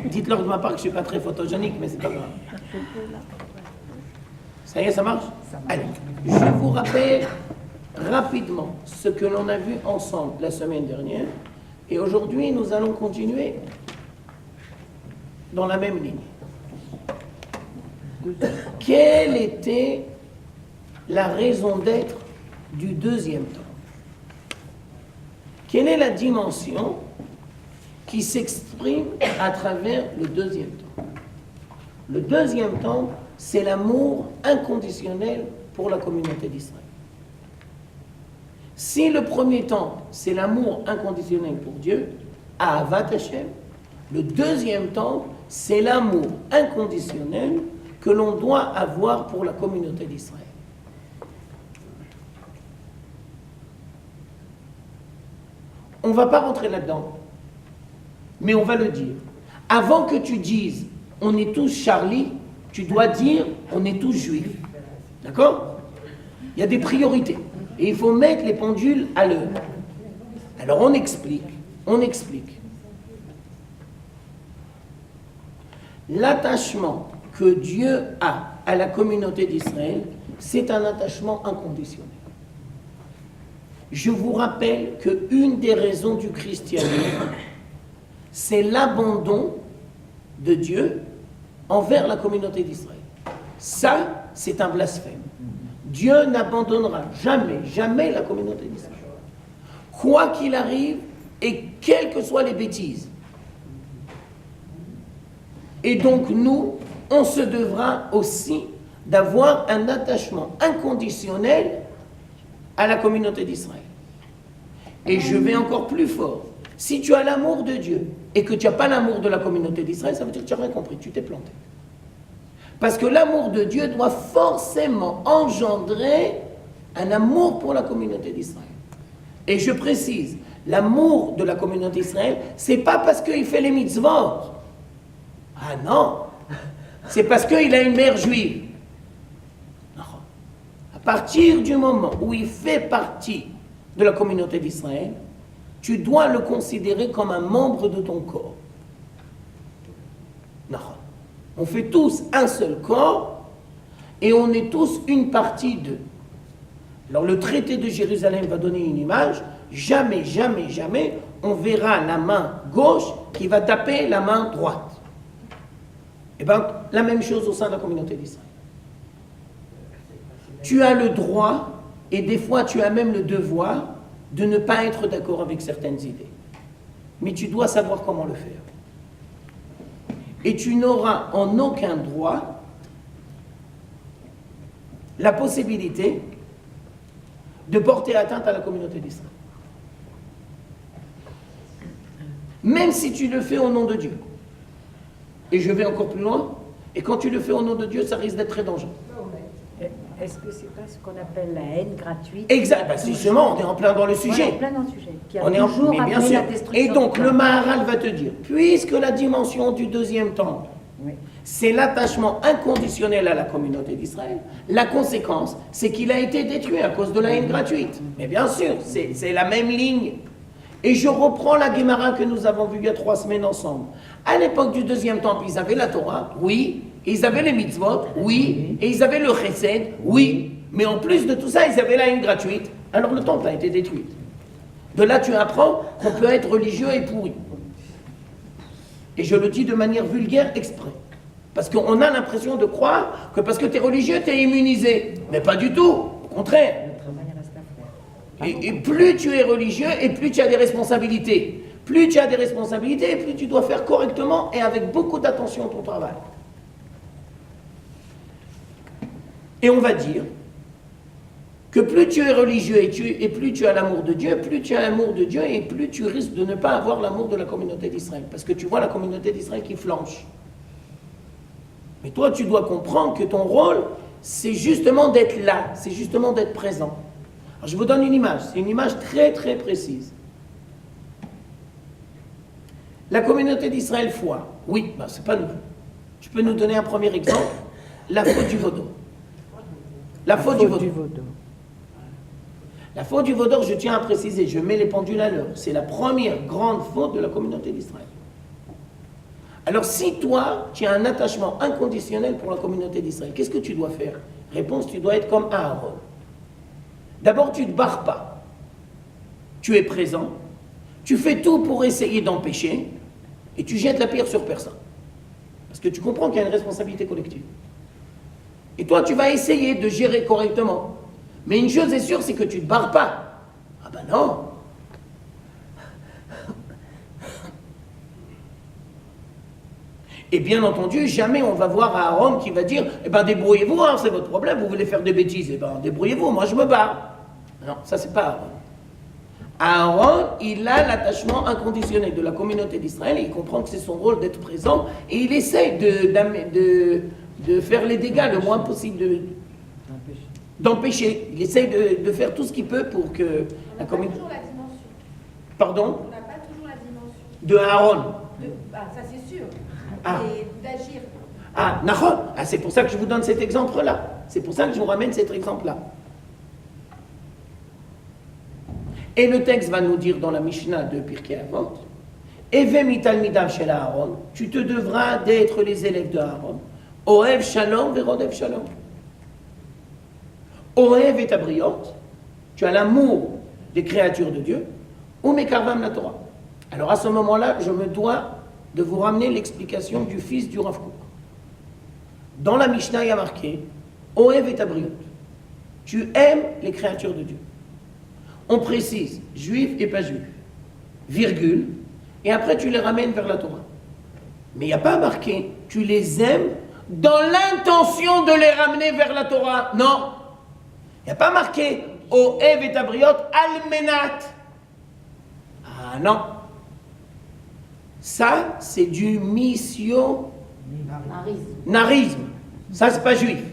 Dites-leur de ma part que je ne suis pas très photogénique, mais c'est pas grave. Ça y est, ça marche? Allez, je vous rappelle rapidement ce que l'on a vu ensemble la semaine dernière. Et aujourd'hui, nous allons continuer dans la même ligne. Quelle était la raison d'être du deuxième temps? Quelle est la dimension qui s'exprime à travers le deuxième temps? Le deuxième temps, c'est l'amour inconditionnel pour la communauté d'Israël. Si le premier temps, c'est l'amour inconditionnel pour Dieu, Ahavat Hashem, le deuxième temps, c'est l'amour inconditionnel que l'on doit avoir pour la communauté d'Israël. On ne va pas rentrer là-dedans, mais on va le dire. Avant que tu dises « on est tous Charlie », tu dois dire « on est tous juifs ». D'accord? Il y a des priorités. Et il faut mettre les pendules à l'heure. Alors on explique. L'attachement que Dieu a à la communauté d'Israël, c'est un attachement inconditionnel. Je vous rappelle qu'une des raisons du christianisme, c'est l'abandon de Dieu envers la communauté d'Israël. Ça, c'est un blasphème. Dieu n'abandonnera jamais la communauté d'Israël. Quoi qu'il arrive et quelles que soient les bêtises. Et donc nous, on se devra aussi d'avoir un attachement inconditionnel à la communauté d'Israël. Et je vais encore plus fort. Si tu as l'amour de Dieu et que tu n'as pas l'amour de la communauté d'Israël, ça veut dire que tu n'as rien compris, tu t'es planté. Parce que l'amour de Dieu doit forcément engendrer un amour pour la communauté d'Israël. Et je précise, l'amour de la communauté d'Israël, c'est pas parce qu'il fait les mitzvot. Ah non, c'est parce qu'il a une mère juive. Non. À partir du moment où il fait partie de la communauté d'Israël, tu dois le considérer comme un membre de ton corps. Non. On fait tous un seul corps et on est tous une partie d'eux. Alors le traité de Jérusalem va donner une image. Jamais on verra la main gauche qui va taper la main droite. Et bien la même chose au sein de la communauté d'Israël. Tu as le droit et des fois tu as même le devoir de ne pas être d'accord avec certaines idées. Mais tu dois savoir comment le faire. Et tu n'auras en aucun droit la possibilité de porter atteinte à la communauté d'Israël. Même si tu le fais au nom de Dieu. Et je vais encore plus loin. Et quand tu le fais au nom de Dieu, ça risque d'être très dangereux. Est-ce que c'est pas ce qu'on appelle la haine gratuite? Exact, ben justement, on est en plein dans le sujet. Ouais, en plein dans le sujet. Qui a On est toujours mais bien amené sûr. la destruction. Et donc, le Maharal va te dire, puisque la dimension du deuxième temple, oui, c'est l'attachement inconditionnel à la communauté d'Israël, la conséquence, c'est qu'il a été détruit à cause de la haine gratuite. Mais bien sûr, c'est la même ligne. Et je reprends la Guémara que nous avons vue il y a 3 semaines ensemble. À l'époque du deuxième temple, ils avaient la Torah, oui. Et ils avaient les mitzvot, oui. Et ils avaient le chesed, oui. Mais en plus de tout ça, ils avaient la haine gratuite. Alors le temple a été détruit. De là, tu apprends qu'on peut être religieux et pourri. Et je le dis de manière vulgaire exprès. Parce qu'on a l'impression de croire que parce que tu es religieux, tu es immunisé. Mais pas du tout. Au contraire. Et plus tu es religieux, et plus tu as des responsabilités. Plus tu as des responsabilités, plus tu dois faire correctement et avec beaucoup d'attention ton travail. Et on va dire que plus tu es religieux et plus tu as l'amour de Dieu, plus tu as l'amour de Dieu et plus tu risques de ne pas avoir l'amour de la communauté d'Israël. Parce que tu vois la communauté d'Israël qui flanche. Mais toi, tu dois comprendre que ton rôle, c'est justement d'être là, c'est justement d'être présent. Alors, je vous donne une image, c'est une image très très précise. La communauté d'Israël foire. Oui, ben, c'est pas nouveau. Je peux nous donner un premier exemple, la faute du vaudor. La faute du vaudor. La faute du vaudor, je tiens à préciser, je mets les pendules à l'heure. C'est la première grande faute de la communauté d'Israël. Alors si toi, tu as un attachement inconditionnel pour la communauté d'Israël, qu'est-ce que tu dois faire? Réponse, tu dois être comme Aaron. D'abord, tu ne te barres pas. Tu es présent. Tu fais tout pour essayer d'empêcher. Et tu jettes la pierre sur personne. Parce que tu comprends qu'il y a une responsabilité collective. Et toi, tu vas essayer de gérer correctement. Mais une chose est sûre, c'est que tu ne te barres pas. Ah ben non. Et bien entendu, jamais on va voir Aaron qui va dire « Eh bien, débrouillez-vous, hein, c'est votre problème, vous voulez faire des bêtises, eh bien, débrouillez-vous, moi je me barre. » Non, ça c'est pas Aaron. Aaron, il a l'attachement inconditionnel de la communauté d'Israël, et il comprend que c'est son rôle d'être présent, et il essaye de faire les dégâts le moins possible, d'empêcher. Il essaye de faire tout ce qu'il peut pour que la communauté... On n'a pas toujours la dimension. Pardon? On n'a pas toujours la dimension. De Aaron. Ça c'est sûr. Ah. Et d'agir. Ah, Nahon. Ah, c'est pour ça que je vous donne cet exemple-là. C'est pour ça que je vous ramène cet exemple-là. Et le texte va nous dire dans la Mishnah de Pirkei Avot, Eve mitalmidav shel Aaron, tu te devras d'être les élèves de Aaron. Oev shalom verodev shalom. Oev et abriot, tu as l'amour des créatures de Dieu, ou mekarvam la Torah. Alors à ce moment-là, je me dois de vous ramener l'explication du fils du Rav Kook. Dans la Mishnah, il y a marqué Oev et abriot. Tu aimes les créatures de Dieu. On précise juif et pas juif, virgule, et après tu les ramènes vers la Torah. Mais il n'y a pas marqué tu les aimes dans l'intention de les ramener vers la Torah. Non. Il n'y a pas marqué Oev et abriot almenat. Ah non. Ça, c'est du missionnarisme. Ça, c'est pas juif.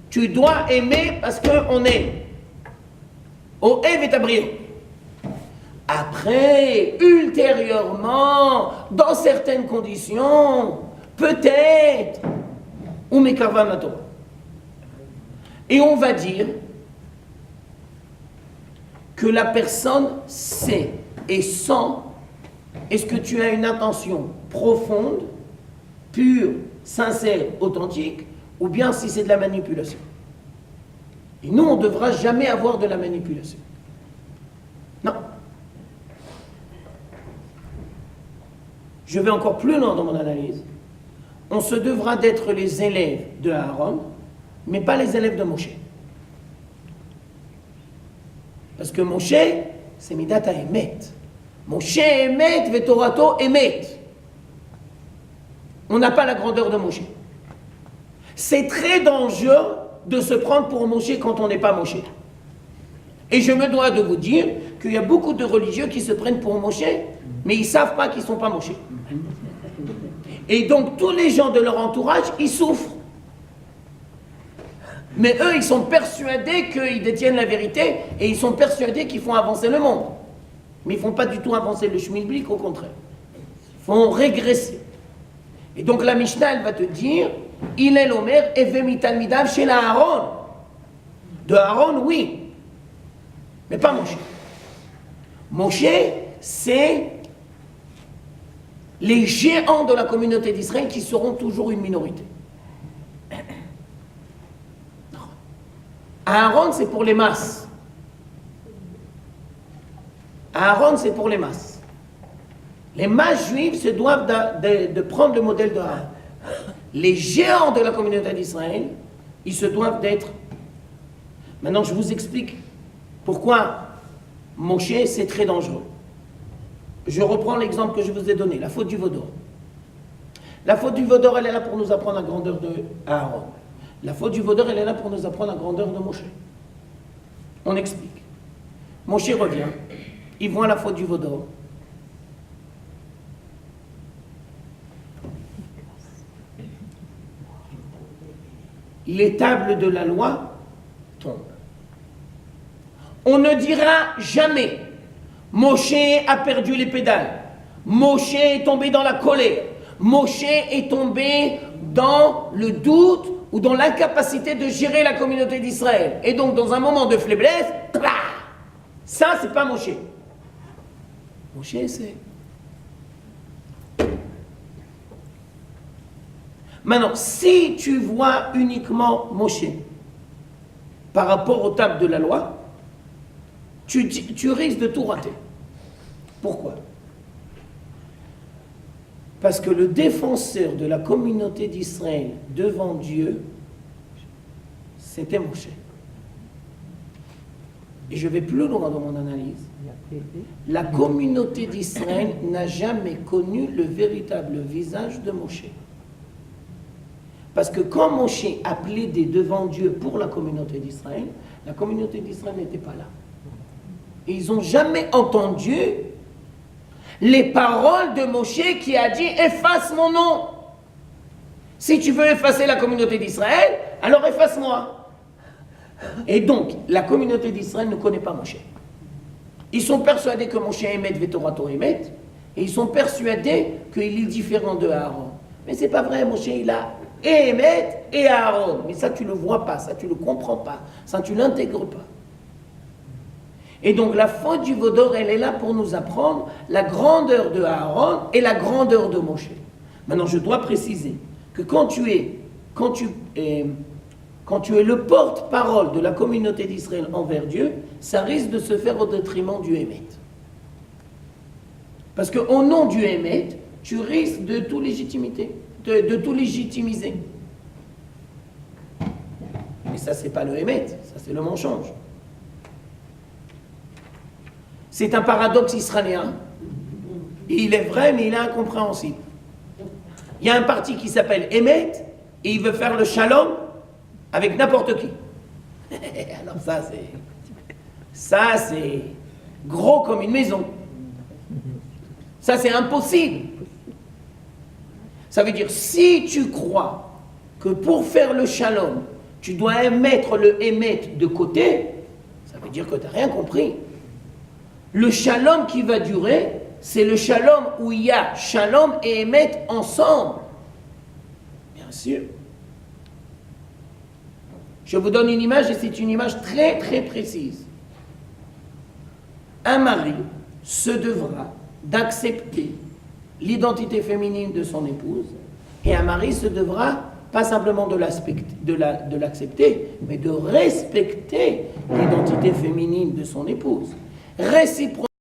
Tu dois aimer parce qu'on aime. Oev et abriot. Après, ultérieurement, dans certaines conditions, peut-être, ou mekarvam la Torah. Et on va dire que la personne sait et sent. Est-ce que tu as une intention profonde, pure, sincère, authentique, ou bien si c'est de la manipulation? Et nous, on ne devra jamais avoir de la manipulation. Non. Je vais encore plus loin dans mon analyse. On se devra d'être les élèves de Aaron, mais pas les élèves de Moshe. Parce que Moshe, c'est Midata Emet. Moshe Emet, Vetorato Emet. On n'a pas la grandeur de Moshe. C'est très dangereux de se prendre pour Moshe quand on n'est pas Moshe. Et je me dois de vous dire qu'il y a beaucoup de religieux qui se prennent pour Moshe, mais ils ne savent pas qu'ils ne sont pas Moshe. Et donc tous les gens de leur entourage, ils souffrent. Mais eux, ils sont persuadés qu'ils détiennent la vérité et ils sont persuadés qu'ils font avancer le monde. Mais ils ne font pas du tout avancer le schmilblick, au contraire. Ils font régresser. Et donc la Mishnah, elle va te dire, il est l'Omer, Eve mitalmidav chez Aaron. De Aaron, oui. Mais pas Moshe. Moshe, c'est les géants de la communauté d'Israël qui seront toujours une minorité. Aaron, c'est pour les masses. Aaron, c'est pour les masses. Les masses juives se doivent de prendre le modèle de Aaron. Les géants de la communauté d'Israël, ils se doivent d'être... Maintenant, je vous explique pourquoi Moshe, c'est très dangereux. Je reprends l'exemple que je vous ai donné, la faute du Vaudor. La faute du Vaudor, elle est là pour nous apprendre la grandeur de Aaron. La faute du Vaudor, elle est là pour nous apprendre la grandeur de Moshe. On explique. Moshe revient, il voit la faute du Vaudor. Les tables de la loi tombent. On ne dira jamais Moshe a perdu les pédales. Moshe est tombé dans la colère. Moshe est tombé dans le doute ou dans l'incapacité de gérer la communauté d'Israël. Et donc, dans un moment de faiblesse, ça, c'est pas Moshe. Moshe, c'est Maintenant, si tu vois uniquement Moshe par rapport aux tables de la loi, tu risques de tout rater. Pourquoi? Parce que le défenseur de la communauté d'Israël devant Dieu, c'était Moshe. Et je vais plus loin dans mon analyse. La communauté d'Israël n'a jamais connu le véritable visage de Moshe. Parce que quand Moshe a plaidé devant Dieu pour la communauté d'Israël n'était pas là. Et ils n'ont jamais entendu les paroles de Moshe qui a dit « Efface mon nom ». Si tu veux effacer la communauté d'Israël, alors efface-moi. Et donc, la communauté d'Israël ne connaît pas Moshe. Ils sont persuadés que Moshe Emet Vetorato Emet, et ils sont persuadés qu'il est différent de Aaron. Mais c'est pas vrai, Moshe, il a et Emet et Aaron. Mais ça, tu ne le vois pas, ça, tu ne le comprends pas, ça, tu ne l'intègres pas. Et donc, la faute du Vaudor, elle est là pour nous apprendre la grandeur de Aaron et la grandeur de Moshe. Maintenant, je dois préciser que quand tu es le porte-parole de la communauté d'Israël envers Dieu, ça risque de se faire au détriment du Hémet. Parce qu'au nom du Hémet, tu risques de tout légitimiser. Mais ça, c'est pas le Hémet, ça, c'est le mensonge. C'est un paradoxe israélien. Et il est vrai, mais il est incompréhensible. Il y a un parti qui s'appelle Hémet, et il veut faire le shalom avec n'importe qui. Alors ça c'est gros comme une maison. Ça c'est impossible. Ça veut dire, si tu crois que pour faire le shalom, tu dois mettre le émet de côté, ça veut dire que tu n'as rien compris. Le shalom qui va durer, c'est le shalom où il y a shalom et émet ensemble. Bien sûr. Je vous donne une image, et c'est une image très très précise. Un mari se devra d'accepter l'identité féminine de son épouse, et un mari se devra pas simplement de l'accepter, mais de respecter l'identité féminine de son épouse. Réciproquement.